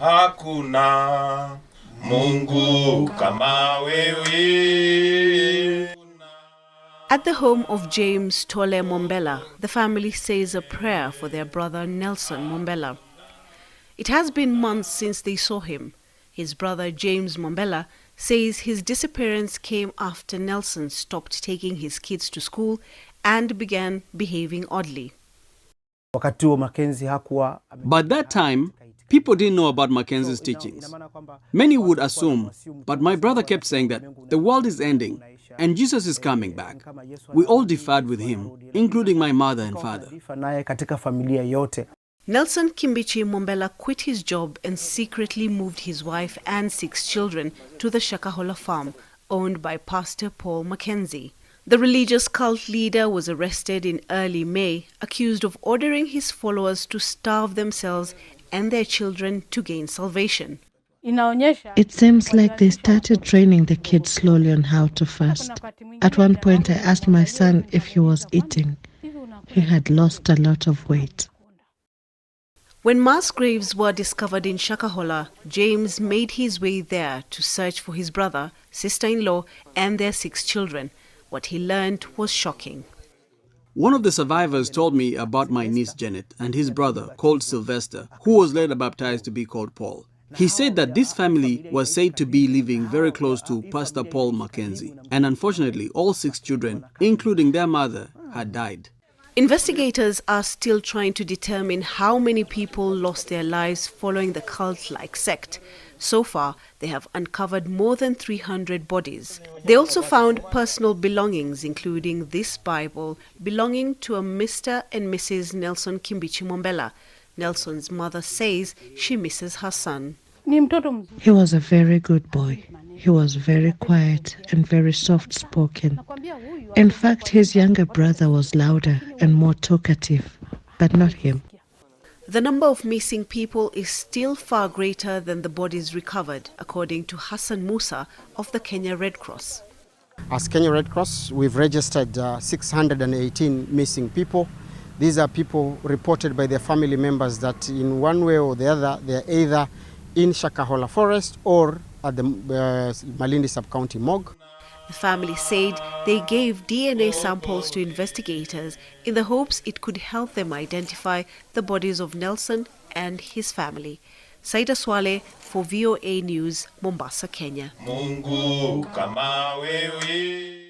Hakuna Mungu kama wewe. At the home of James Tole Mwambela, the family says a prayer for their brother Nelson Mwambela. It has been months since they saw him. His brother James Mwambela says his disappearance came after Nelson stopped taking his kids to school and began behaving oddly. By that time, people didn't know about Mackenzie's teachings. Many would assume, but my brother kept saying that the world is ending and Jesus is coming back. We all deferred with him, including my mother and father. Nelson Kimbichi Mwambela quit his job and secretly moved his wife and 6 children to the Shakahola farm, owned by Pastor Paul Mackenzie. The religious cult leader was arrested in early May, accused of ordering his followers to starve themselves and their children to gain salvation. It seems like they started training the kids slowly on how to fast. At one point, I asked my son if he was eating. He had lost a lot of weight. When mass graves were discovered in Shakahola, James made his way there to search for his brother, sister-in-law, and their 6 children. What he learned was shocking. One of the survivors told me about my niece Janet and his brother, called Sylvester, who was later baptized to be called Paul. He said that this family was said to be living very close to Pastor Paul Mackenzie, and unfortunately all 6 children, including their mother, had died. Investigators are still trying to determine how many people lost their lives following the cult-like sect. So far, they have uncovered more than 300 bodies. They also found personal belongings, including this Bible, belonging to a Mr. and Mrs. Nelson Kimbichi Mwambela. Nelson's mother says she misses her son. He was a very good boy. He was very quiet and very soft-spoken. In fact, his younger brother was louder and more talkative, but not him. The number of missing people is still far greater than the bodies recovered, according to Hassan Musa of the Kenya Red Cross. As Kenya Red Cross, we've registered 618 missing people. These are people reported by their family members that in one way or the other, they're either in Shakahola Forest or at the Malindi Sub-County Morgue. The family said they gave DNA samples to investigators in the hopes it could help them identify the bodies of Nelson and his family. Saida Swale for VOA News, Mombasa, Kenya. Mungu kama wewe.